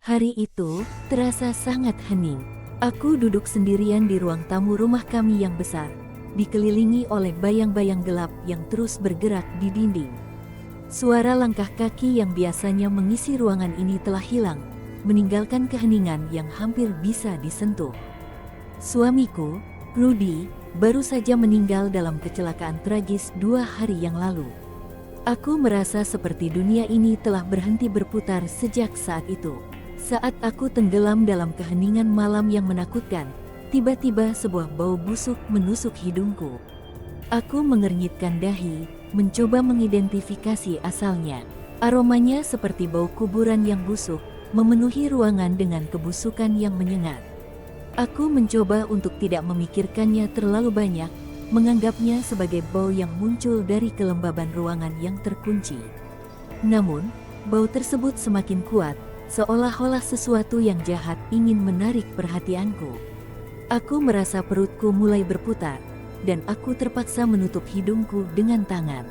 Hari itu terasa sangat hening. Aku duduk sendirian di ruang tamu rumah kami yang besar, dikelilingi oleh bayang-bayang gelap yang terus bergerak di dinding. Suara langkah kaki yang biasanya mengisi ruangan ini telah hilang, meninggalkan keheningan yang hampir bisa disentuh. Suamiku, Rudy, baru saja meninggal dalam kecelakaan tragis 2 hari yang lalu. Aku merasa seperti dunia ini telah berhenti berputar sejak saat itu. Saat aku tenggelam dalam keheningan malam yang menakutkan, tiba-tiba sebuah bau busuk menusuk hidungku. Aku mengernyitkan dahi, mencoba mengidentifikasi asalnya. Aromanya seperti bau kuburan yang busuk, memenuhi ruangan dengan kebusukan yang menyengat. Aku mencoba untuk tidak memikirkannya terlalu banyak, menganggapnya sebagai bau yang muncul dari kelembaban ruangan yang terkunci. Namun, bau tersebut semakin kuat, seolah-olah sesuatu yang jahat ingin menarik perhatianku. Aku merasa perutku mulai berputar, dan aku terpaksa menutup hidungku dengan tangan.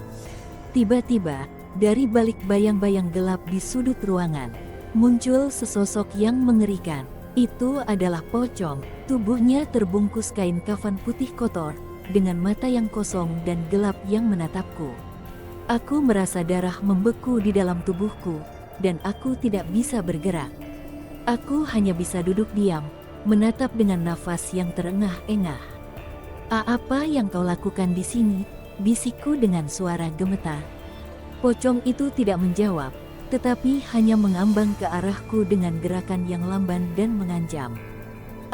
Tiba-tiba, dari balik bayang-bayang gelap di sudut ruangan, muncul sesosok yang mengerikan. Itu adalah pocong, tubuhnya terbungkus kain kafan putih kotor, dengan mata yang kosong dan gelap yang menatapku. Aku merasa darah membeku di dalam tubuhku, dan aku tidak bisa bergerak. Aku hanya bisa duduk diam, menatap dengan nafas yang terengah-engah. Apa yang kau lakukan di sini?" bisikku dengan suara gemetar. Pocong itu tidak menjawab, tetapi hanya mengambang ke arahku dengan gerakan yang lamban dan mengancam.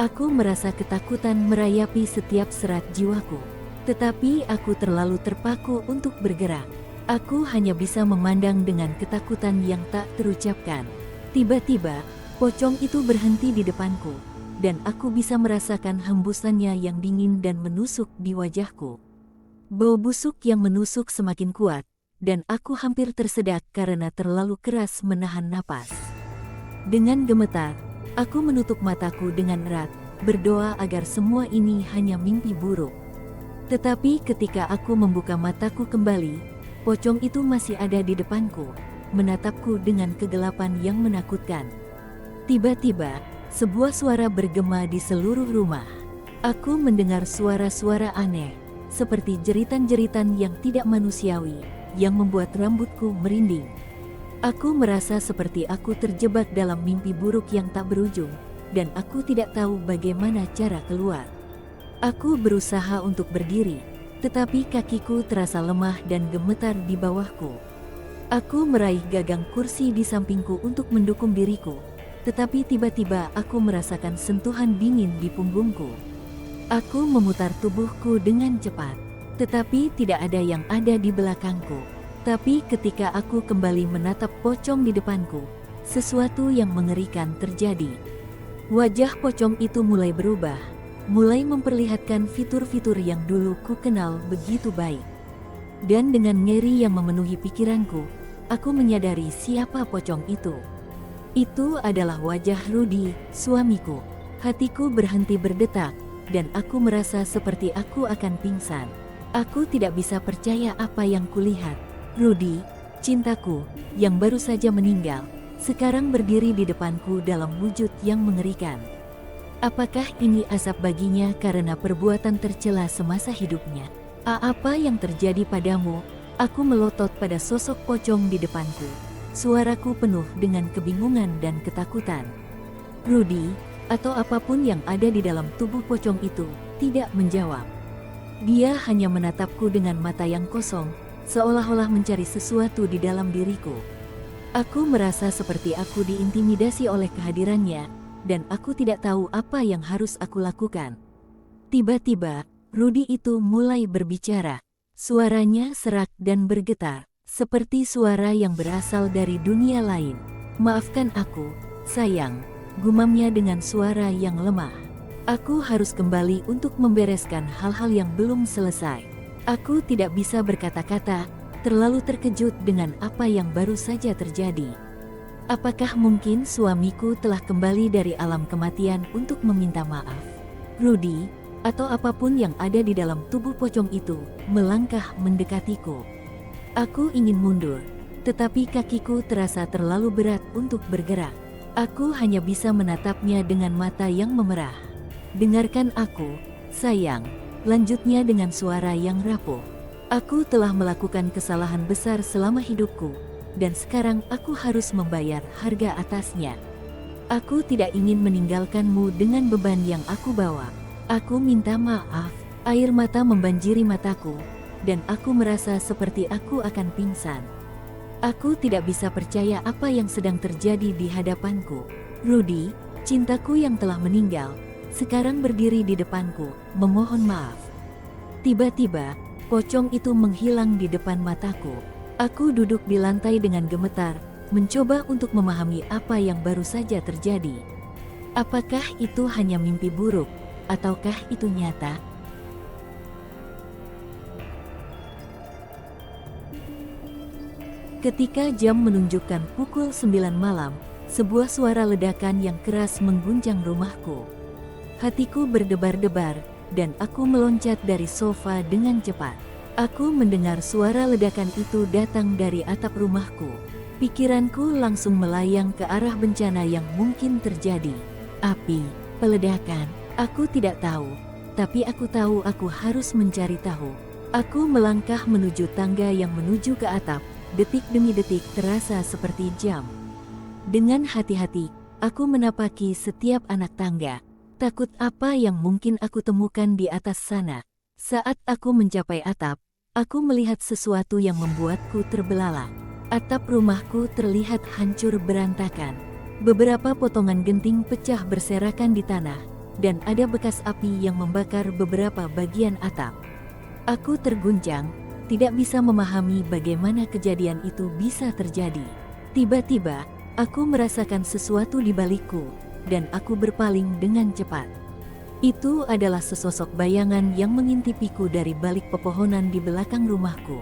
Aku merasa ketakutan merayapi setiap serat jiwaku, tetapi aku terlalu terpaku untuk bergerak. Aku hanya bisa memandang dengan ketakutan yang tak terucapkan. Tiba-tiba, pocong itu berhenti di depanku, dan aku bisa merasakan hembusannya yang dingin dan menusuk di wajahku. Bau busuk yang menusuk semakin kuat, dan aku hampir tersedak karena terlalu keras menahan napas. Dengan gemetar, aku menutup mataku dengan erat, berdoa agar semua ini hanya mimpi buruk. Tetapi ketika aku membuka mataku kembali, pocong itu masih ada di depanku, menatapku dengan kegelapan yang menakutkan. Tiba-tiba, sebuah suara bergema di seluruh rumah. Aku mendengar suara-suara aneh, seperti jeritan-jeritan yang tidak manusiawi, yang membuat rambutku merinding. Aku merasa seperti aku terjebak dalam mimpi buruk yang tak berujung, dan aku tidak tahu bagaimana cara keluar. Aku berusaha untuk berdiri, tetapi kakiku terasa lemah dan gemetar di bawahku. Aku meraih gagang kursi di sampingku untuk mendukung diriku, tetapi tiba-tiba aku merasakan sentuhan dingin di punggungku. Aku memutar tubuhku dengan cepat, tetapi tidak ada yang ada di belakangku. Tapi ketika aku kembali menatap pocong di depanku, sesuatu yang mengerikan terjadi. Wajah pocong itu mulai berubah, mulai memperlihatkan fitur-fitur yang dulu ku kenal begitu baik. Dan dengan ngeri yang memenuhi pikiranku, aku menyadari siapa pocong itu. Itu adalah wajah Rudy, suamiku. Hatiku berhenti berdetak, dan aku merasa seperti aku akan pingsan. Aku tidak bisa percaya apa yang kulihat. Rudy, cintaku, yang baru saja meninggal, sekarang berdiri di depanku dalam wujud yang mengerikan. Apakah ini azab baginya karena perbuatan tercela semasa hidupnya? Apa yang terjadi padamu? Aku melotot pada sosok pocong di depanku. Suaraku penuh dengan kebingungan dan ketakutan. Rudy, atau apapun yang ada di dalam tubuh pocong itu, tidak menjawab. Dia hanya menatapku dengan mata yang kosong, seolah-olah mencari sesuatu di dalam diriku. Aku merasa seperti aku diintimidasi oleh kehadirannya, dan aku tidak tahu apa yang harus aku lakukan. Tiba-tiba, Rudy itu mulai berbicara. Suaranya serak dan bergetar, seperti suara yang berasal dari dunia lain. "Maafkan aku, sayang," gumamnya dengan suara yang lemah. "Aku harus kembali untuk membereskan hal-hal yang belum selesai." Aku tidak bisa berkata-kata, terlalu terkejut dengan apa yang baru saja terjadi. Apakah mungkin suamiku telah kembali dari alam kematian untuk meminta maaf? Rudy, atau apapun yang ada di dalam tubuh pocong itu, melangkah mendekatiku. Aku ingin mundur, tetapi kakiku terasa terlalu berat untuk bergerak. Aku hanya bisa menatapnya dengan mata yang memerah. Dengarkan aku, sayang, lanjutnya dengan suara yang rapuh. Aku telah melakukan kesalahan besar selama hidupku, dan sekarang aku harus membayar harga atasnya. Aku tidak ingin meninggalkanmu dengan beban yang aku bawa. Aku minta maaf. Air mata membanjiri mataku, dan aku merasa seperti aku akan pingsan. Aku tidak bisa percaya apa yang sedang terjadi di hadapanku. Rudy, cintaku yang telah meninggal, sekarang berdiri di depanku, memohon maaf. Tiba-tiba, pocong itu menghilang di depan mataku. Aku duduk di lantai dengan gemetar, mencoba untuk memahami apa yang baru saja terjadi. Apakah itu hanya mimpi buruk, ataukah itu nyata? Ketika jam menunjukkan pukul 9 malam, sebuah suara ledakan yang keras mengguncang rumahku. Hatiku berdebar-debar, dan aku meloncat dari sofa dengan cepat. Aku mendengar suara ledakan itu datang dari atap rumahku. Pikiranku langsung melayang ke arah bencana yang mungkin terjadi. Api, peledakan, aku tidak tahu. Tapi aku tahu aku harus mencari tahu. Aku melangkah menuju tangga yang menuju ke atap. Detik demi detik terasa seperti jam. Dengan hati-hati, aku menapaki setiap anak tangga. Takut apa yang mungkin aku temukan di atas sana. Saat aku mencapai atap, aku melihat sesuatu yang membuatku terbelalak. Atap rumahku terlihat hancur berantakan. Beberapa potongan genting pecah berserakan di tanah, dan ada bekas api yang membakar beberapa bagian atap. Aku terguncang, tidak bisa memahami bagaimana kejadian itu bisa terjadi. Tiba-tiba, aku merasakan sesuatu di balikku, dan aku berpaling dengan cepat. Itu adalah sesosok bayangan yang mengintipiku dari balik pepohonan di belakang rumahku.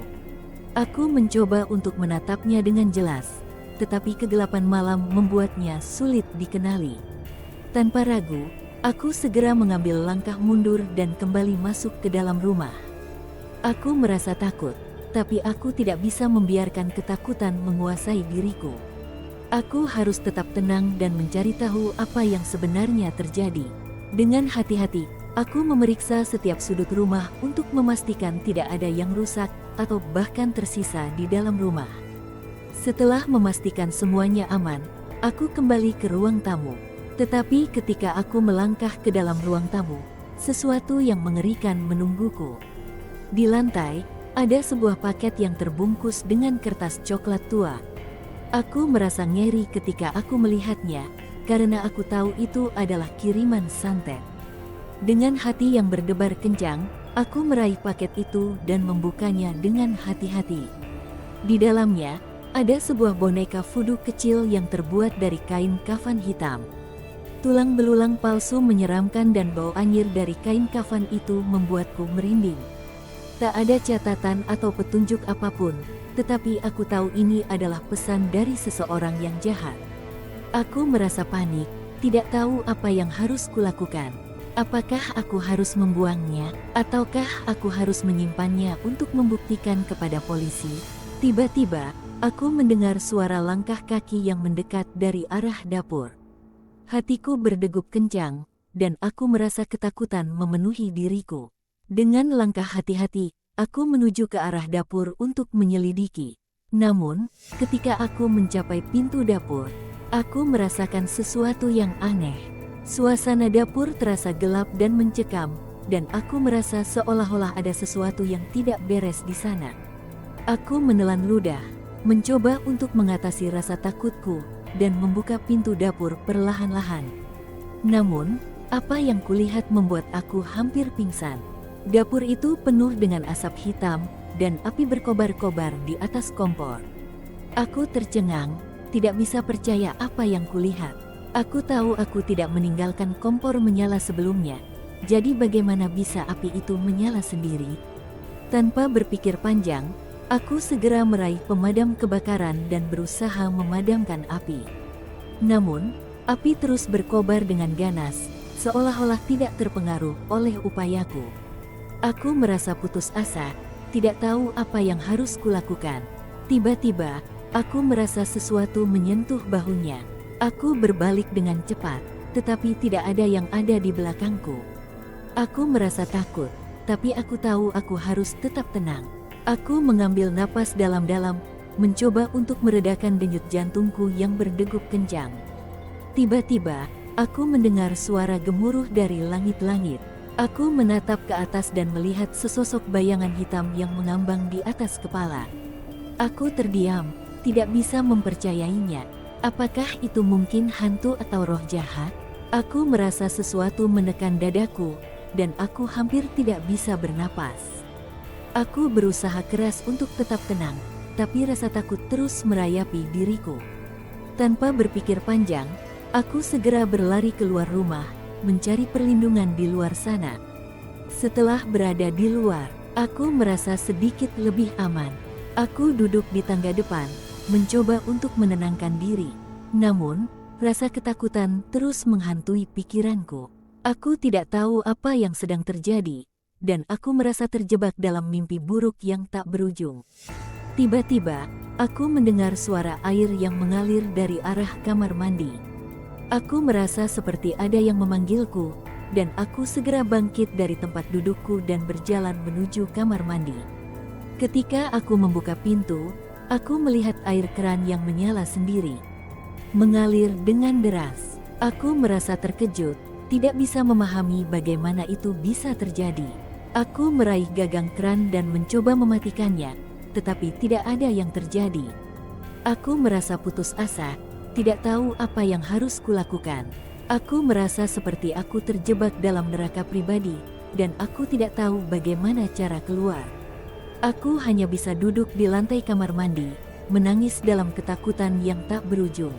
Aku mencoba untuk menatapnya dengan jelas, tetapi kegelapan malam membuatnya sulit dikenali. Tanpa ragu, aku segera mengambil langkah mundur dan kembali masuk ke dalam rumah. Aku merasa takut, tapi aku tidak bisa membiarkan ketakutan menguasai diriku. Aku harus tetap tenang dan mencari tahu apa yang sebenarnya terjadi. Dengan hati-hati, aku memeriksa setiap sudut rumah untuk memastikan tidak ada yang rusak atau bahkan tersisa di dalam rumah. Setelah memastikan semuanya aman, aku kembali ke ruang tamu. Tetapi ketika aku melangkah ke dalam ruang tamu, sesuatu yang mengerikan menungguku. Di lantai, ada sebuah paket yang terbungkus dengan kertas coklat tua. Aku merasa ngeri ketika aku melihatnya, karena aku tahu itu adalah kiriman santet. Dengan hati yang berdebar kencang, aku meraih paket itu dan membukanya dengan hati-hati. Di dalamnya, ada sebuah boneka voodoo kecil yang terbuat dari kain kafan hitam. Tulang belulang palsu menyeramkan dan bau anyir dari kain kafan itu membuatku merinding. Tak ada catatan atau petunjuk apapun, tetapi aku tahu ini adalah pesan dari seseorang yang jahat. Aku merasa panik, tidak tahu apa yang harus kulakukan. Apakah aku harus membuangnya, ataukah aku harus menyimpannya untuk membuktikan kepada polisi? Tiba-tiba, aku mendengar suara langkah kaki yang mendekat dari arah dapur. Hatiku berdegup kencang, dan aku merasa ketakutan memenuhi diriku. Dengan langkah hati-hati, aku menuju ke arah dapur untuk menyelidiki. Namun, ketika aku mencapai pintu dapur, aku merasakan sesuatu yang aneh. Suasana dapur terasa gelap dan mencekam, dan aku merasa seolah-olah ada sesuatu yang tidak beres di sana. Aku menelan ludah, mencoba untuk mengatasi rasa takutku, dan membuka pintu dapur perlahan-lahan. Namun, apa yang kulihat membuat aku hampir pingsan. Dapur itu penuh dengan asap hitam, dan api berkobar-kobar di atas kompor. Aku tercengang, tidak bisa percaya apa yang kulihat. Aku tahu aku tidak meninggalkan kompor menyala sebelumnya, jadi bagaimana bisa api itu menyala sendiri? Tanpa berpikir panjang, aku segera meraih pemadam kebakaran dan berusaha memadamkan api. Namun, api terus berkobar dengan ganas, seolah-olah tidak terpengaruh oleh upayaku. Aku merasa putus asa, tidak tahu apa yang harus kulakukan. Tiba-tiba, aku merasa sesuatu menyentuh bahunya. Aku berbalik dengan cepat, tetapi tidak ada yang ada di belakangku. Aku merasa takut, tapi aku tahu aku harus tetap tenang. Aku mengambil napas dalam-dalam, mencoba untuk meredakan denyut jantungku yang berdegup kencang. Tiba-tiba, aku mendengar suara gemuruh dari langit-langit. Aku menatap ke atas dan melihat sesosok bayangan hitam yang mengambang di atas kepala. Aku terdiam, tidak bisa mempercayainya. Apakah itu mungkin hantu atau roh jahat? Aku merasa sesuatu menekan dadaku, dan aku hampir tidak bisa bernapas. Aku berusaha keras untuk tetap tenang, tapi rasa takut terus merayapi diriku. Tanpa berpikir panjang, aku segera berlari keluar rumah, mencari perlindungan di luar sana. Setelah berada di luar, aku merasa sedikit lebih aman. Aku duduk di tangga depan, mencoba untuk menenangkan diri. Namun, rasa ketakutan terus menghantui pikiranku. Aku tidak tahu apa yang sedang terjadi, dan aku merasa terjebak dalam mimpi buruk yang tak berujung. Tiba-tiba, aku mendengar suara air yang mengalir dari arah kamar mandi. Aku merasa seperti ada yang memanggilku, dan aku segera bangkit dari tempat dudukku dan berjalan menuju kamar mandi. Ketika aku membuka pintu, aku melihat air keran yang menyala sendiri, mengalir dengan deras. Aku merasa terkejut, tidak bisa memahami bagaimana itu bisa terjadi. Aku meraih gagang keran dan mencoba mematikannya, tetapi tidak ada yang terjadi. Aku merasa putus asa, tidak tahu apa yang harus kulakukan. Aku merasa seperti aku terjebak dalam neraka pribadi, dan aku tidak tahu bagaimana cara keluar. Aku hanya bisa duduk di lantai kamar mandi, menangis dalam ketakutan yang tak berujung.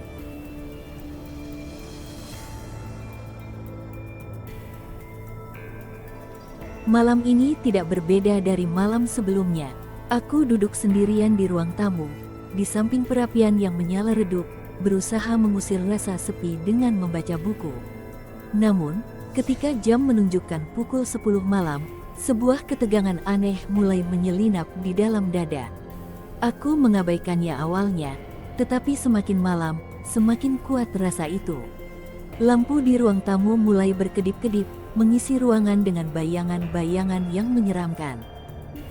Malam ini tidak berbeda dari malam sebelumnya. Aku duduk sendirian di ruang tamu, di samping perapian yang menyala redup, berusaha mengusir rasa sepi dengan membaca buku. Namun, ketika jam menunjukkan pukul 10 malam, sebuah ketegangan aneh mulai menyelinap di dalam dada. Aku mengabaikannya awalnya, tetapi semakin malam, semakin kuat rasa itu. Lampu di ruang tamu mulai berkedip-kedip, mengisi ruangan dengan bayangan-bayangan yang menyeramkan.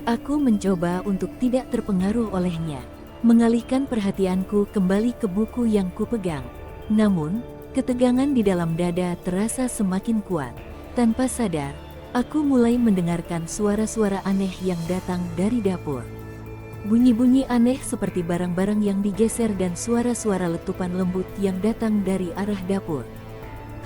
Aku mencoba untuk tidak terpengaruh olehnya, mengalihkan perhatianku kembali ke buku yang kupegang. Namun, ketegangan di dalam dada terasa semakin kuat. Tanpa sadar, aku mulai mendengarkan suara-suara aneh yang datang dari dapur. Bunyi-bunyi aneh seperti barang-barang yang digeser dan suara-suara letupan lembut yang datang dari arah dapur.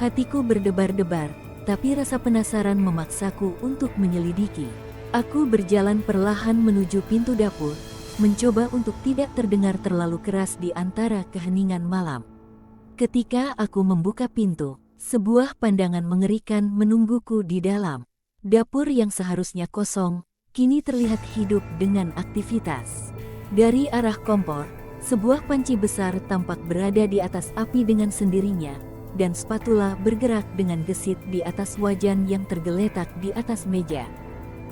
Hatiku berdebar-debar, tapi rasa penasaran memaksaku untuk menyelidiki. Aku berjalan perlahan menuju pintu dapur, mencoba untuk tidak terdengar terlalu keras di antara keheningan malam. Ketika aku membuka pintu, sebuah pandangan mengerikan menungguku di dalam. Dapur yang seharusnya kosong, kini terlihat hidup dengan aktivitas. Dari arah kompor, sebuah panci besar tampak berada di atas api dengan sendirinya, dan spatula bergerak dengan gesit di atas wajan yang tergeletak di atas meja.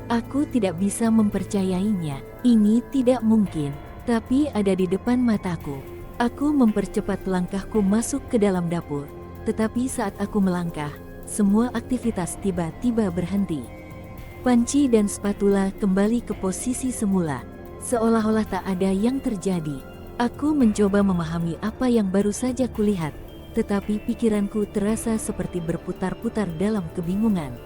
Aku tidak bisa mempercayainya. Ini tidak mungkin, tapi ada di depan mataku. Aku mempercepat langkahku masuk ke dalam dapur, tetapi saat aku melangkah, semua aktivitas tiba-tiba berhenti. Panci dan spatula kembali ke posisi semula, seolah-olah tak ada yang terjadi. Aku mencoba memahami apa yang baru saja kulihat, tetapi pikiranku terasa seperti berputar-putar dalam kebingungan.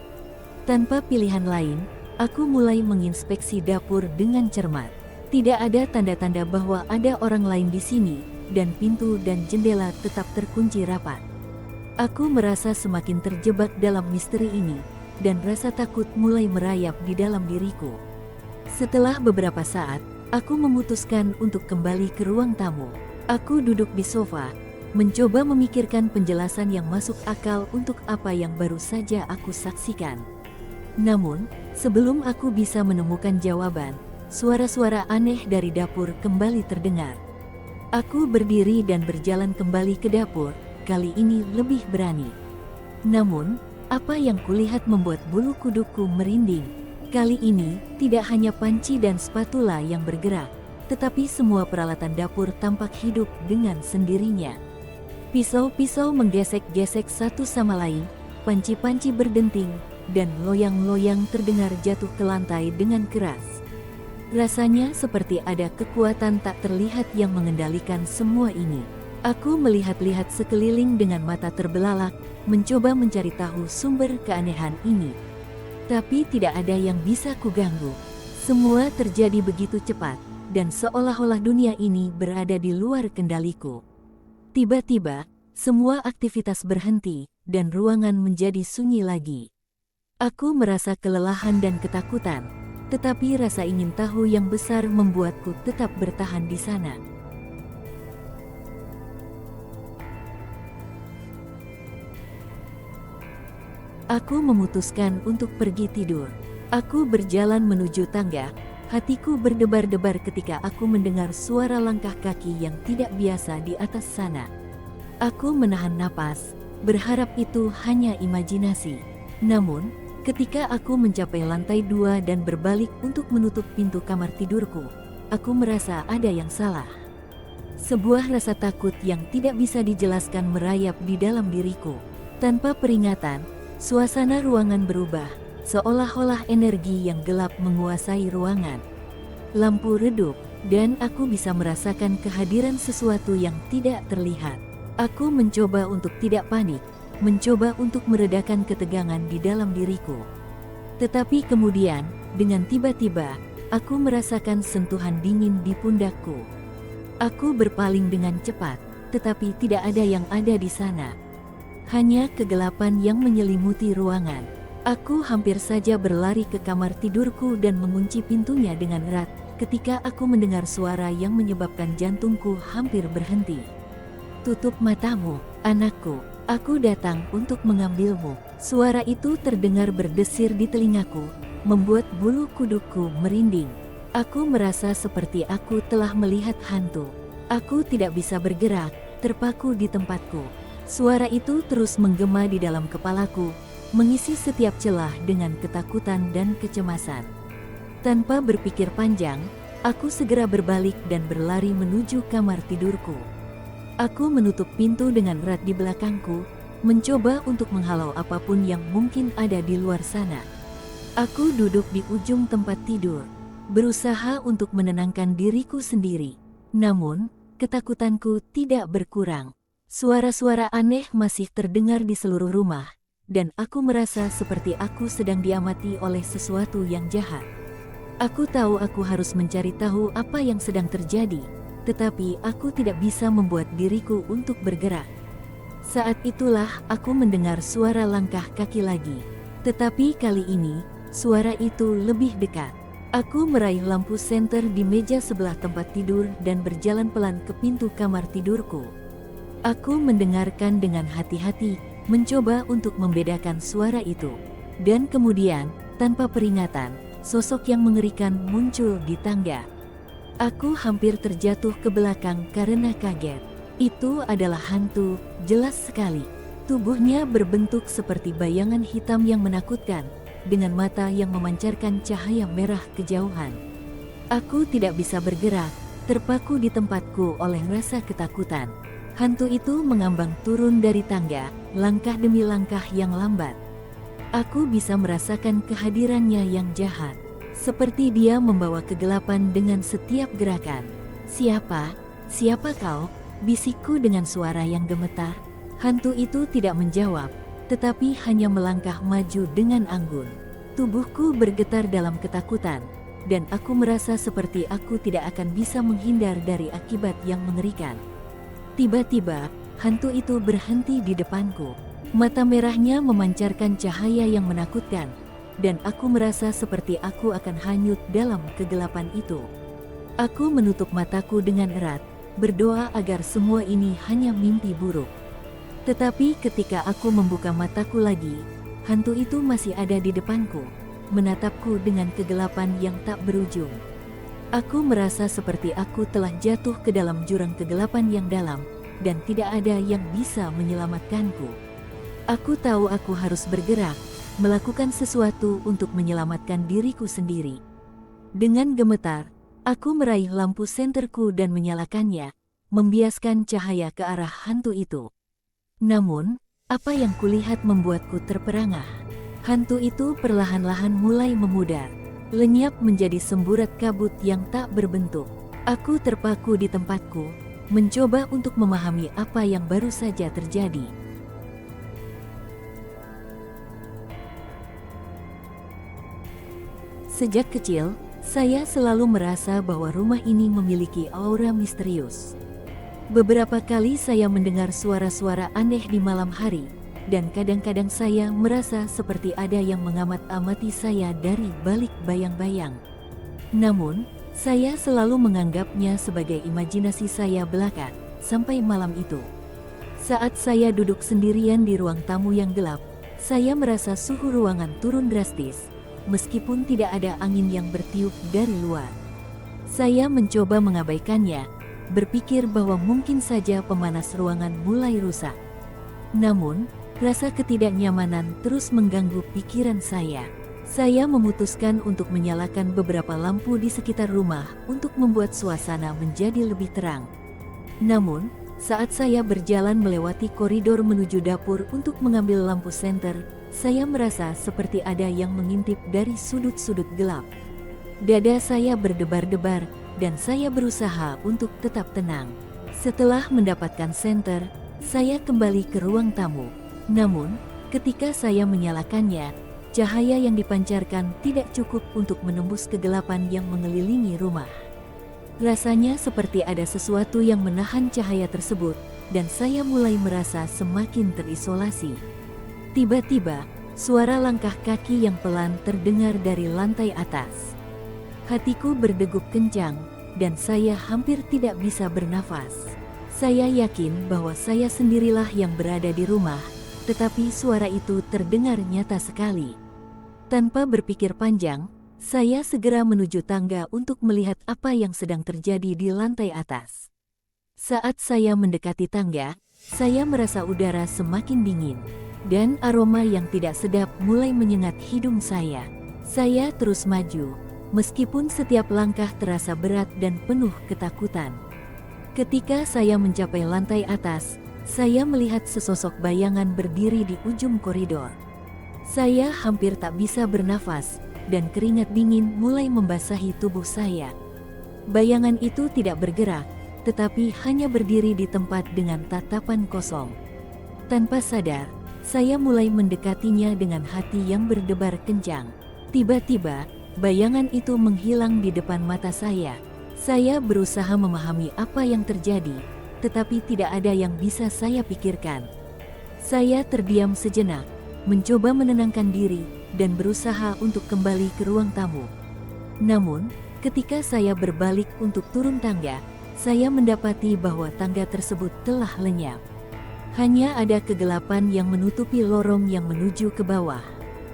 Tanpa pilihan lain, aku mulai menginspeksi dapur dengan cermat. Tidak ada tanda-tanda bahwa ada orang lain di sini, dan pintu dan jendela tetap terkunci rapat. Aku merasa semakin terjebak dalam misteri ini, dan rasa takut mulai merayap di dalam diriku. Setelah beberapa saat, aku memutuskan untuk kembali ke ruang tamu. Aku duduk di sofa, mencoba memikirkan penjelasan yang masuk akal untuk apa yang baru saja aku saksikan. Namun, sebelum aku bisa menemukan jawaban, suara-suara aneh dari dapur kembali terdengar. Aku berdiri dan berjalan kembali ke dapur, kali ini lebih berani. Namun, apa yang kulihat membuat bulu kuduku merinding. Kali ini, tidak hanya panci dan spatula yang bergerak, tetapi semua peralatan dapur tampak hidup dengan sendirinya. Pisau-pisau menggesek-gesek satu sama lain, panci-panci berdenting, dan loyang-loyang terdengar jatuh ke lantai dengan keras. Rasanya seperti ada kekuatan tak terlihat yang mengendalikan semua ini. Aku melihat-lihat sekeliling dengan mata terbelalak, mencoba mencari tahu sumber keanehan ini. Tapi tidak ada yang bisa kuganggu. Semua terjadi begitu cepat, dan seolah-olah dunia ini berada di luar kendaliku. Tiba-tiba, semua aktivitas berhenti, dan ruangan menjadi sunyi lagi. Aku merasa kelelahan dan ketakutan, tetapi rasa ingin tahu yang besar membuatku tetap bertahan di sana. Aku memutuskan untuk pergi tidur. Aku berjalan menuju tangga. Hatiku berdebar-debar ketika aku mendengar suara langkah kaki yang tidak biasa di atas sana. Aku menahan napas, berharap itu hanya imajinasi. Namun, ketika aku mencapai lantai 2 dan berbalik untuk menutup pintu kamar tidurku, aku merasa ada yang salah. Sebuah rasa takut yang tidak bisa dijelaskan merayap di dalam diriku. Tanpa peringatan, suasana ruangan berubah. Seolah-olah energi yang gelap menguasai ruangan. Lampu redup, dan aku bisa merasakan kehadiran sesuatu yang tidak terlihat. Aku mencoba untuk tidak panik, mencoba untuk meredakan ketegangan di dalam diriku. Tetapi kemudian, dengan tiba-tiba, aku merasakan sentuhan dingin di pundakku. Aku berpaling dengan cepat, tetapi tidak ada yang ada di sana. Hanya kegelapan yang menyelimuti ruangan. Aku hampir saja berlari ke kamar tidurku dan mengunci pintunya dengan erat ketika aku mendengar suara yang menyebabkan jantungku hampir berhenti. "Tutup matamu, anakku, aku datang untuk mengambilmu." Suara itu terdengar berdesir di telingaku, membuat bulu kudukku merinding. Aku merasa seperti aku telah melihat hantu. Aku tidak bisa bergerak, terpaku di tempatku. Suara itu terus menggema di dalam kepalaku, mengisi setiap celah dengan ketakutan dan kecemasan. Tanpa berpikir panjang, aku segera berbalik dan berlari menuju kamar tidurku. Aku menutup pintu dengan erat di belakangku, mencoba untuk menghalau apapun yang mungkin ada di luar sana. Aku duduk di ujung tempat tidur, berusaha untuk menenangkan diriku sendiri. Namun, ketakutanku tidak berkurang. Suara-suara aneh masih terdengar di seluruh rumah, dan aku merasa seperti aku sedang diamati oleh sesuatu yang jahat. Aku tahu aku harus mencari tahu apa yang sedang terjadi, tetapi aku tidak bisa membuat diriku untuk bergerak. Saat itulah aku mendengar suara langkah kaki lagi, tetapi kali ini, suara itu lebih dekat. Aku meraih lampu senter di meja sebelah tempat tidur dan berjalan pelan ke pintu kamar tidurku. Aku mendengarkan dengan hati-hati, mencoba untuk membedakan suara itu. Dan kemudian, tanpa peringatan, sosok yang mengerikan muncul di tangga. Aku hampir terjatuh ke belakang karena kaget. Itu adalah hantu, jelas sekali. Tubuhnya berbentuk seperti bayangan hitam yang menakutkan, dengan mata yang memancarkan cahaya merah kejauhan. Aku tidak bisa bergerak, terpaku di tempatku oleh rasa ketakutan. Hantu itu mengambang turun dari tangga, langkah demi langkah yang lambat. Aku bisa merasakan kehadirannya yang jahat, seperti dia membawa kegelapan dengan setiap gerakan. "Siapa? Siapa kau?" bisikku dengan suara yang gemetar. Hantu itu tidak menjawab, tetapi hanya melangkah maju dengan anggun. Tubuhku bergetar dalam ketakutan, dan aku merasa seperti aku tidak akan bisa menghindar dari akibat yang mengerikan. Tiba-tiba, hantu itu berhenti di depanku. Mata merahnya memancarkan cahaya yang menakutkan, dan aku merasa seperti aku akan hanyut dalam kegelapan itu. Aku menutup mataku dengan erat, berdoa agar semua ini hanya mimpi buruk. Tetapi ketika aku membuka mataku lagi, hantu itu masih ada di depanku, menatapku dengan kegelapan yang tak berujung. Aku merasa seperti aku telah jatuh ke dalam jurang kegelapan yang dalam, dan tidak ada yang bisa menyelamatkanku. Aku tahu aku harus bergerak, melakukan sesuatu untuk menyelamatkan diriku sendiri. Dengan gemetar, aku meraih lampu senterku dan menyalakannya, membiaskan cahaya ke arah hantu itu. Namun, apa yang kulihat membuatku terperangah. Hantu itu perlahan-lahan mulai memudar, lenyap menjadi semburat kabut yang tak berbentuk. Aku terpaku di tempatku, mencoba untuk memahami apa yang baru saja terjadi. Sejak kecil, saya selalu merasa bahwa rumah ini memiliki aura misterius. Beberapa kali saya mendengar suara-suara aneh di malam hari, dan kadang-kadang saya merasa seperti ada yang mengamat-amati saya dari balik bayang-bayang. Namun, saya selalu menganggapnya sebagai imajinasi saya belaka, sampai malam itu. Saat saya duduk sendirian di ruang tamu yang gelap, saya merasa suhu ruangan turun drastis, meskipun tidak ada angin yang bertiup dari luar. Saya mencoba mengabaikannya, berpikir bahwa mungkin saja pemanas ruangan mulai rusak. Namun, rasa ketidaknyamanan terus mengganggu pikiran saya. Saya memutuskan untuk menyalakan beberapa lampu di sekitar rumah untuk membuat suasana menjadi lebih terang. Namun, saat saya berjalan melewati koridor menuju dapur untuk mengambil lampu senter, saya merasa seperti ada yang mengintip dari sudut-sudut gelap. Dada saya berdebar-debar, dan saya berusaha untuk tetap tenang. Setelah mendapatkan senter, saya kembali ke ruang tamu. Namun, ketika saya menyalakannya, cahaya yang dipancarkan tidak cukup untuk menembus kegelapan yang mengelilingi rumah. Rasanya seperti ada sesuatu yang menahan cahaya tersebut, dan saya mulai merasa semakin terisolasi. Tiba-tiba, suara langkah kaki yang pelan terdengar dari lantai atas. Hatiku berdegup kencang, dan saya hampir tidak bisa bernafas. Saya yakin bahwa saya sendirilah yang berada di rumah, tetapi suara itu terdengar nyata sekali. Tanpa berpikir panjang, saya segera menuju tangga untuk melihat apa yang sedang terjadi di lantai atas. Saat saya mendekati tangga, saya merasa udara semakin dingin, dan aroma yang tidak sedap mulai menyengat hidung saya. Saya terus maju, meskipun setiap langkah terasa berat dan penuh ketakutan. Ketika saya mencapai lantai atas, saya melihat sesosok bayangan berdiri di ujung koridor. Saya hampir tak bisa bernafas, dan keringat dingin mulai membasahi tubuh saya. Bayangan itu tidak bergerak, tetapi hanya berdiri di tempat dengan tatapan kosong. Tanpa sadar, saya mulai mendekatinya dengan hati yang berdebar kencang. Tiba-tiba, bayangan itu menghilang di depan mata saya. Saya berusaha memahami apa yang terjadi, tetapi tidak ada yang bisa saya pikirkan. Saya terdiam sejenak, mencoba menenangkan diri, dan berusaha untuk kembali ke ruang tamu. Namun, ketika saya berbalik untuk turun tangga, saya mendapati bahwa tangga tersebut telah lenyap. Hanya ada kegelapan yang menutupi lorong yang menuju ke bawah.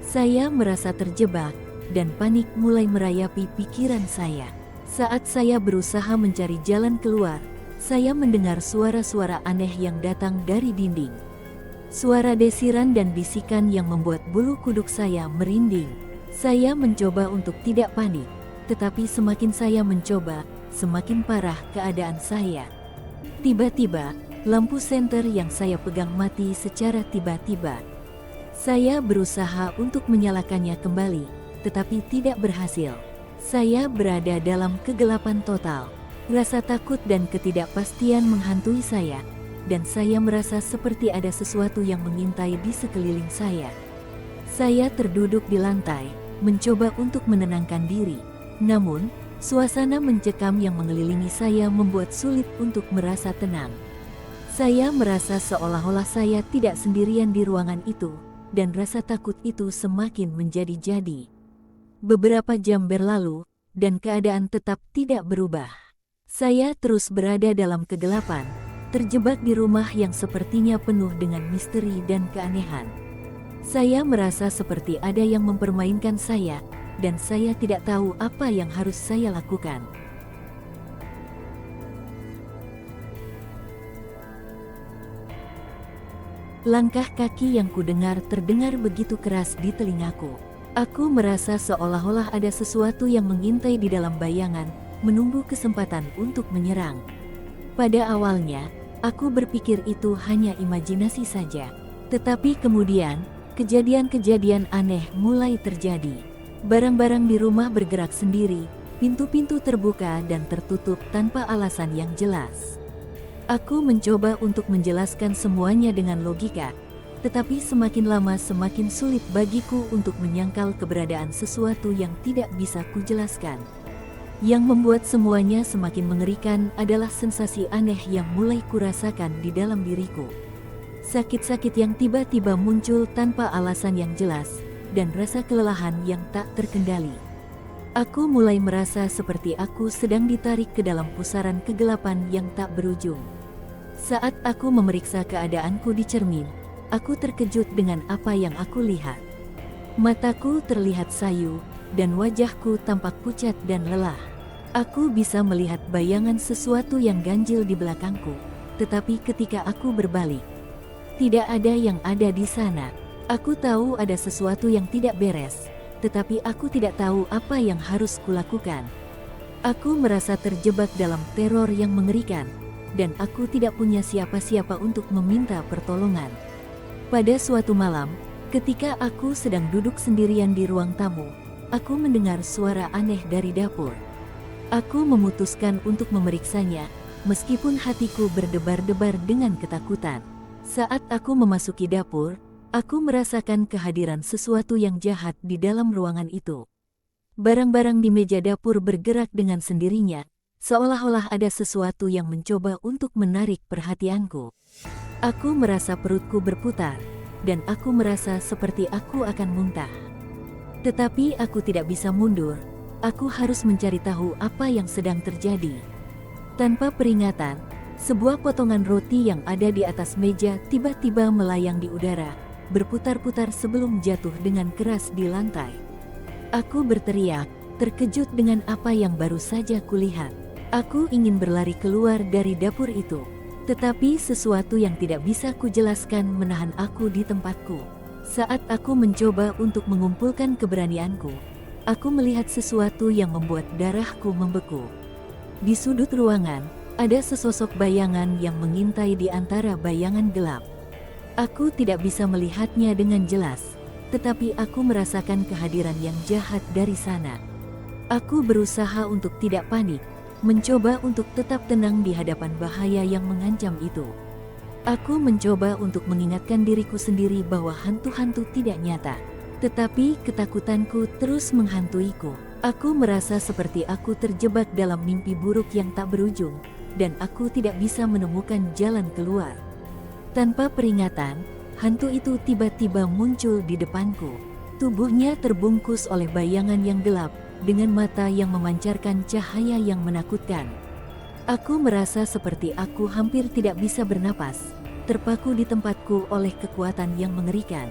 Saya merasa terjebak, dan panik mulai merayapi pikiran saya. Saat saya berusaha mencari jalan keluar, saya mendengar suara-suara aneh yang datang dari dinding. Suara desiran dan bisikan yang membuat bulu kuduk saya merinding. Saya mencoba untuk tidak panik, tetapi semakin saya mencoba, semakin parah keadaan saya. Tiba-tiba, lampu senter yang saya pegang mati secara tiba-tiba. Saya berusaha untuk menyalakannya kembali, tetapi tidak berhasil. Saya berada dalam kegelapan total. Rasa takut dan ketidakpastian menghantui saya, dan saya merasa seperti ada sesuatu yang mengintai di sekeliling saya. Saya terduduk di lantai, mencoba untuk menenangkan diri. Namun, suasana mencekam yang mengelilingi saya membuat sulit untuk merasa tenang. Saya merasa seolah-olah saya tidak sendirian di ruangan itu, dan rasa takut itu semakin menjadi-jadi. Beberapa jam berlalu, dan keadaan tetap tidak berubah. Saya terus berada dalam kegelapan, terjebak di rumah yang sepertinya penuh dengan misteri dan keanehan. Saya merasa seperti ada yang mempermainkan saya, dan saya tidak tahu apa yang harus saya lakukan. Langkah kaki yang kudengar terdengar begitu keras di telingaku. Aku merasa seolah-olah ada sesuatu yang mengintai di dalam bayangan, menunggu kesempatan untuk menyerang. Pada awalnya, Aku berpikir itu hanya imajinasi saja. Tetapi kemudian, kejadian-kejadian aneh mulai terjadi. Barang-barang di rumah bergerak sendiri, pintu-pintu terbuka dan tertutup tanpa alasan yang jelas. Aku mencoba untuk menjelaskan semuanya dengan logika, tetapi semakin lama semakin sulit bagiku untuk menyangkal keberadaan sesuatu yang tidak bisa kujelaskan. Yang membuat semuanya semakin mengerikan adalah sensasi aneh yang mulai kurasakan di dalam diriku. Sakit-sakit yang tiba-tiba muncul tanpa alasan yang jelas, dan rasa kelelahan yang tak terkendali. Aku mulai merasa seperti aku sedang ditarik ke dalam pusaran kegelapan yang tak berujung. Saat aku memeriksa keadaanku di cermin, aku terkejut dengan apa yang aku lihat. Mataku terlihat sayu, dan wajahku tampak pucat dan lelah. Aku bisa melihat bayangan sesuatu yang ganjil di belakangku, tetapi ketika aku berbalik, tidak ada yang ada di sana. Aku tahu ada sesuatu yang tidak beres, tetapi aku tidak tahu apa yang harus kulakukan. Aku merasa terjebak dalam teror yang mengerikan, dan aku tidak punya siapa-siapa untuk meminta pertolongan. Pada suatu malam, ketika aku sedang duduk sendirian di ruang tamu, aku mendengar suara aneh dari dapur. Aku memutuskan untuk memeriksanya, meskipun hatiku berdebar-debar dengan ketakutan. Saat aku memasuki dapur, aku merasakan kehadiran sesuatu yang jahat di dalam ruangan itu. Barang-barang di meja dapur bergerak dengan sendirinya, seolah-olah ada sesuatu yang mencoba untuk menarik perhatianku. Aku merasa perutku berputar, dan aku merasa seperti aku akan muntah. Tetapi aku tidak bisa mundur, aku harus mencari tahu apa yang sedang terjadi. Tanpa peringatan, sebuah potongan roti yang ada di atas meja tiba-tiba melayang di udara, berputar-putar sebelum jatuh dengan keras di lantai. Aku berteriak, terkejut dengan apa yang baru saja kulihat. Aku ingin berlari keluar dari dapur itu, tetapi sesuatu yang tidak bisa kujelaskan menahan aku di tempatku. Saat aku mencoba untuk mengumpulkan keberanianku, aku melihat sesuatu yang membuat darahku membeku. Di sudut ruangan, ada sesosok bayangan yang mengintai di antara bayangan gelap. Aku tidak bisa melihatnya dengan jelas, tetapi aku merasakan kehadiran yang jahat dari sana. Aku berusaha untuk tidak panik, mencoba untuk tetap tenang di hadapan bahaya yang mengancam itu. Aku mencoba untuk mengingatkan diriku sendiri bahwa hantu-hantu tidak nyata, tetapi ketakutanku terus menghantuiku. Aku merasa seperti aku terjebak dalam mimpi buruk yang tak berujung, dan aku tidak bisa menemukan jalan keluar. Tanpa peringatan, hantu itu tiba-tiba muncul di depanku. Tubuhnya terbungkus oleh bayangan yang gelap, dengan mata yang memancarkan cahaya yang menakutkan. Aku merasa seperti aku hampir tidak bisa bernapas, terpaku di tempatku oleh kekuatan yang mengerikan.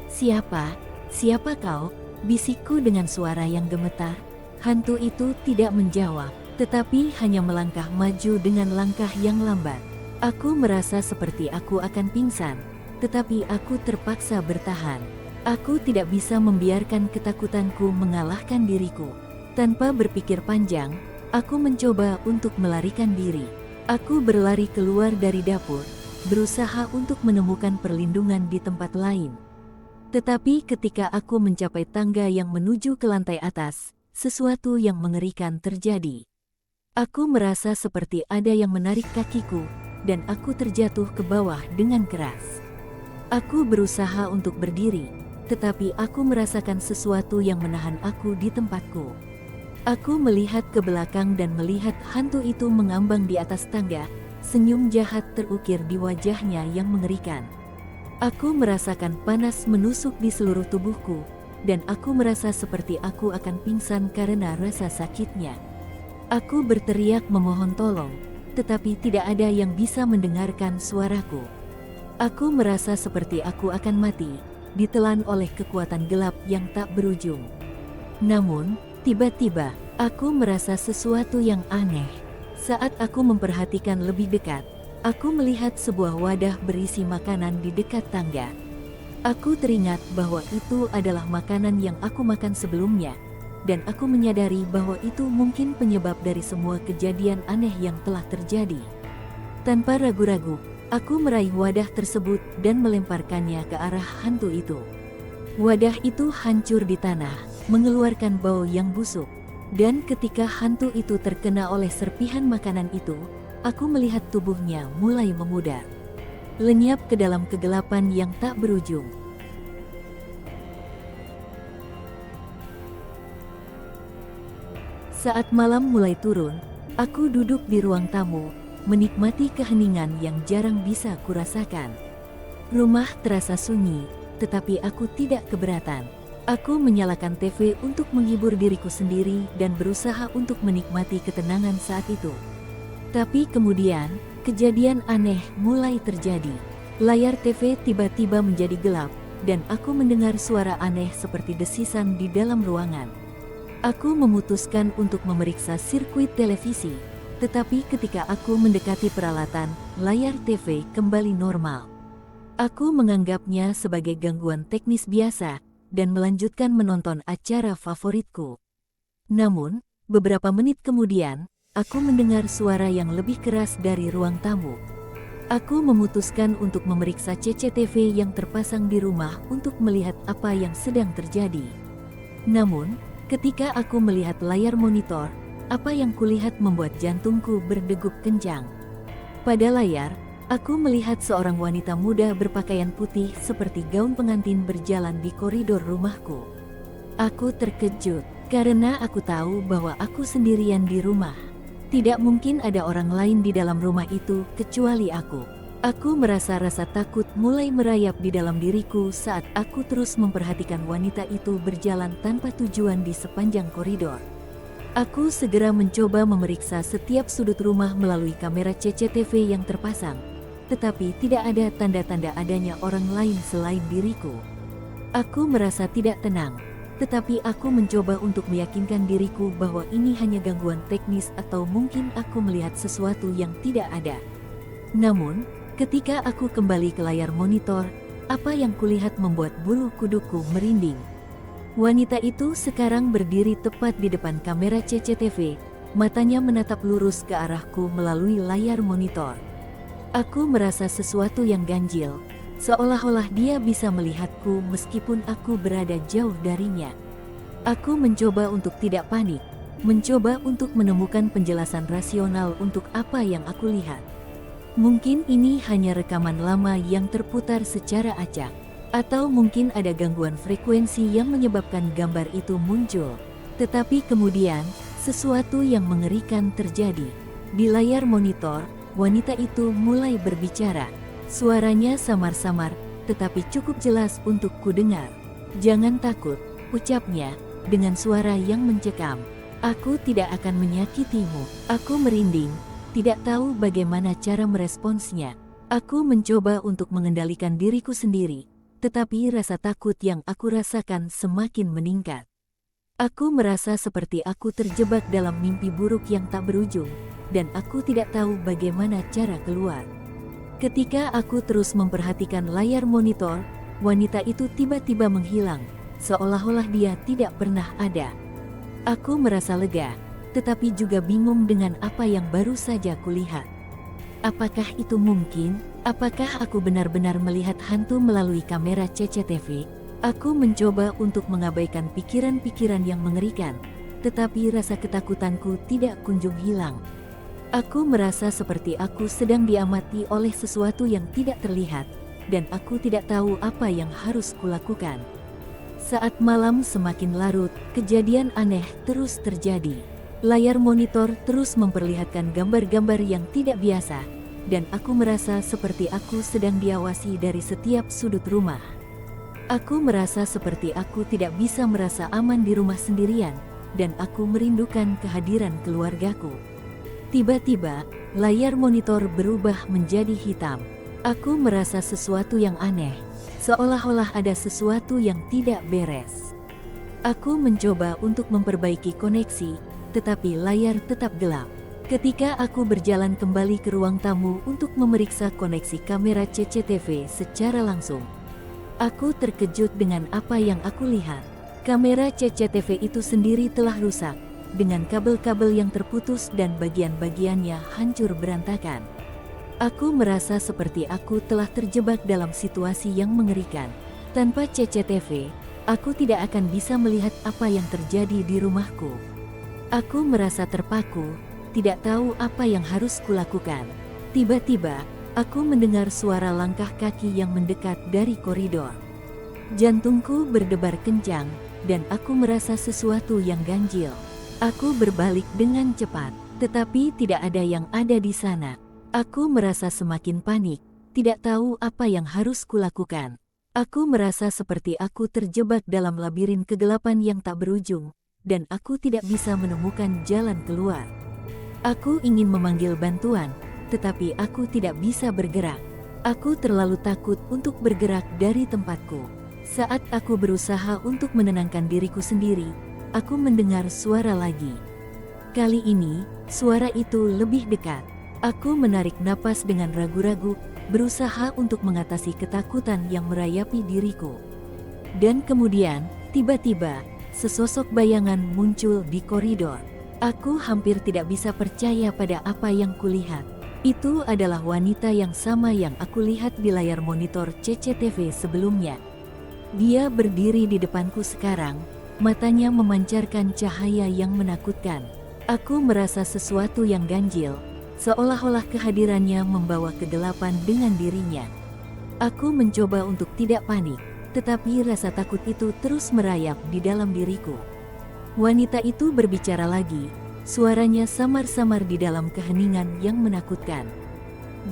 "Siapa? Siapa kau?" bisikku dengan suara yang gemetar. Hantu itu tidak menjawab, tetapi hanya melangkah maju dengan langkah yang lambat. Aku merasa seperti aku akan pingsan, tetapi aku terpaksa bertahan. Aku tidak bisa membiarkan ketakutanku mengalahkan diriku. Tanpa berpikir panjang, aku mencoba untuk melarikan diri. Aku berlari keluar dari dapur, berusaha untuk menemukan perlindungan di tempat lain. Tetapi ketika aku mencapai tangga yang menuju ke lantai atas, sesuatu yang mengerikan terjadi. Aku merasa seperti ada yang menarik kakiku, dan aku terjatuh ke bawah dengan keras. Aku berusaha untuk berdiri, tetapi aku merasakan sesuatu yang menahan aku di tempatku. Aku melihat ke belakang dan melihat hantu itu mengambang di atas tangga, senyum jahat terukir di wajahnya yang mengerikan. Aku merasakan panas menusuk di seluruh tubuhku, dan aku merasa seperti aku akan pingsan karena rasa sakitnya. Aku berteriak memohon tolong, tetapi tidak ada yang bisa mendengarkan suaraku. Aku merasa seperti aku akan mati, ditelan oleh kekuatan gelap yang tak berujung. Namun, tiba-tiba, aku merasa sesuatu yang aneh. Saat aku memperhatikan lebih dekat, aku melihat sebuah wadah berisi makanan di dekat tangga. Aku teringat bahwa itu adalah makanan yang aku makan sebelumnya, dan aku menyadari bahwa itu mungkin penyebab dari semua kejadian aneh yang telah terjadi. Tanpa ragu-ragu, aku meraih wadah tersebut dan melemparkannya ke arah hantu itu. Wadah itu hancur di tanah, mengeluarkan bau yang busuk. Dan ketika hantu itu terkena oleh serpihan makanan itu, aku melihat tubuhnya mulai memudar, lenyap ke dalam kegelapan yang tak berujung. Saat malam mulai turun, aku duduk di ruang tamu, menikmati keheningan yang jarang bisa kurasakan. Rumah terasa sunyi, tetapi aku tidak keberatan. Aku menyalakan TV untuk menghibur diriku sendiri dan berusaha untuk menikmati ketenangan saat itu. Tapi kemudian, kejadian aneh mulai terjadi. Layar TV tiba-tiba menjadi gelap, dan aku mendengar suara aneh seperti desisan di dalam ruangan. Aku memutuskan untuk memeriksa sirkuit televisi, tetapi ketika aku mendekati peralatan, layar TV kembali normal. Aku menganggapnya sebagai gangguan teknis biasa, dan melanjutkan menonton acara favoritku. Namun, beberapa menit kemudian, aku mendengar suara yang lebih keras dari ruang tamu. Aku memutuskan untuk memeriksa CCTV yang terpasang di rumah untuk melihat apa yang sedang terjadi. Namun, ketika aku melihat layar monitor, apa yang kulihat membuat jantungku berdegup kencang. Pada layar, aku melihat seorang wanita muda berpakaian putih seperti gaun pengantin berjalan di koridor rumahku. Aku terkejut, karena aku tahu bahwa aku sendirian di rumah. Tidak mungkin ada orang lain di dalam rumah itu kecuali aku. Aku merasa rasa takut mulai merayap di dalam diriku saat aku terus memperhatikan wanita itu berjalan tanpa tujuan di sepanjang koridor. Aku segera mencoba memeriksa setiap sudut rumah melalui kamera CCTV yang terpasang. Tetapi tidak ada tanda-tanda adanya orang lain selain diriku. Aku merasa tidak tenang, tetapi aku mencoba untuk meyakinkan diriku bahwa ini hanya gangguan teknis atau mungkin aku melihat sesuatu yang tidak ada. Namun, ketika aku kembali ke layar monitor, apa yang kulihat membuat bulu kuduku merinding. Wanita itu sekarang berdiri tepat di depan kamera CCTV, matanya menatap lurus ke arahku melalui layar monitor. Aku merasa sesuatu yang ganjil, seolah-olah dia bisa melihatku meskipun aku berada jauh darinya. Aku mencoba untuk tidak panik, mencoba untuk menemukan penjelasan rasional untuk apa yang aku lihat. Mungkin ini hanya rekaman lama yang terputar secara acak, atau mungkin ada gangguan frekuensi yang menyebabkan gambar itu muncul. Tetapi kemudian, sesuatu yang mengerikan terjadi. Di layar monitor, wanita itu mulai berbicara. Suaranya samar-samar, tetapi cukup jelas untuk kudengar. "Jangan takut," ucapnya, dengan suara yang mencekam. "Aku tidak akan menyakitimu." Aku merinding, tidak tahu bagaimana cara meresponsnya. Aku mencoba untuk mengendalikan diriku sendiri, tetapi rasa takut yang aku rasakan semakin meningkat. Aku merasa seperti aku terjebak dalam mimpi buruk yang tak berujung, dan aku tidak tahu bagaimana cara keluar. Ketika aku terus memperhatikan layar monitor, wanita itu tiba-tiba menghilang, seolah-olah dia tidak pernah ada. Aku merasa lega, tetapi juga bingung dengan apa yang baru saja kulihat. Apakah itu mungkin? Apakah aku benar-benar melihat hantu melalui kamera CCTV? Aku mencoba untuk mengabaikan pikiran-pikiran yang mengerikan, tetapi rasa ketakutanku tidak kunjung hilang. Aku merasa seperti aku sedang diamati oleh sesuatu yang tidak terlihat, dan aku tidak tahu apa yang harus kulakukan. Saat malam semakin larut, kejadian aneh terus terjadi. Layar monitor terus memperlihatkan gambar-gambar yang tidak biasa, dan aku merasa seperti aku sedang diawasi dari setiap sudut rumah. Aku merasa seperti aku tidak bisa merasa aman di rumah sendirian, dan aku merindukan kehadiran keluargaku. Tiba-tiba, layar monitor berubah menjadi hitam. Aku merasa sesuatu yang aneh, seolah-olah ada sesuatu yang tidak beres. Aku mencoba untuk memperbaiki koneksi, tetapi layar tetap gelap. Ketika aku berjalan kembali ke ruang tamu untuk memeriksa koneksi kamera CCTV secara langsung, aku terkejut dengan apa yang aku lihat. Kamera CCTV itu sendiri telah rusak, dengan kabel-kabel yang terputus dan bagian-bagiannya hancur berantakan. Aku merasa seperti aku telah terjebak dalam situasi yang mengerikan. Tanpa CCTV, aku tidak akan bisa melihat apa yang terjadi di rumahku. Aku merasa terpaku, tidak tahu apa yang harus kulakukan. Tiba-tiba, aku mendengar suara langkah kaki yang mendekat dari koridor. Jantungku berdebar kencang, dan aku merasa sesuatu yang ganjil. Aku berbalik dengan cepat, tetapi tidak ada yang ada di sana. Aku merasa semakin panik, tidak tahu apa yang harus kulakukan. Aku merasa seperti aku terjebak dalam labirin kegelapan yang tak berujung, dan aku tidak bisa menemukan jalan keluar. Aku ingin memanggil bantuan, tetapi aku tidak bisa bergerak. Aku terlalu takut untuk bergerak dari tempatku. Saat aku berusaha untuk menenangkan diriku sendiri, aku mendengar suara lagi. Kali ini, suara itu lebih dekat. Aku menarik napas dengan ragu-ragu, berusaha untuk mengatasi ketakutan yang merayapi diriku. Dan kemudian, tiba-tiba, sesosok bayangan muncul di koridor. Aku hampir tidak bisa percaya pada apa yang kulihat. Itu adalah wanita yang sama yang aku lihat di layar monitor CCTV sebelumnya. Dia berdiri di depanku sekarang, matanya memancarkan cahaya yang menakutkan. Aku merasa sesuatu yang ganjil, seolah-olah kehadirannya membawa kegelapan dengan dirinya. Aku mencoba untuk tidak panik, tetapi rasa takut itu terus merayap di dalam diriku. Wanita itu berbicara lagi, suaranya samar-samar di dalam keheningan yang menakutkan.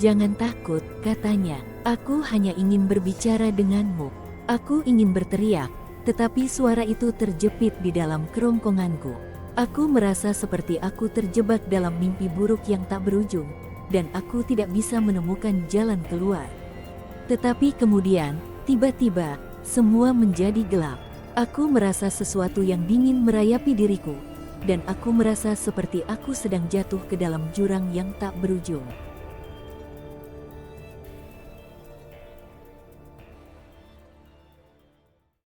"Jangan takut," katanya, "aku hanya ingin berbicara denganmu." Aku ingin berteriak, tetapi suara itu terjepit di dalam kerongkonganku. Aku merasa seperti aku terjebak dalam mimpi buruk yang tak berujung, dan aku tidak bisa menemukan jalan keluar. Tetapi kemudian, tiba-tiba, semua menjadi gelap. Aku merasa sesuatu yang dingin merayapi diriku, dan aku merasa seperti aku sedang jatuh ke dalam jurang yang tak berujung.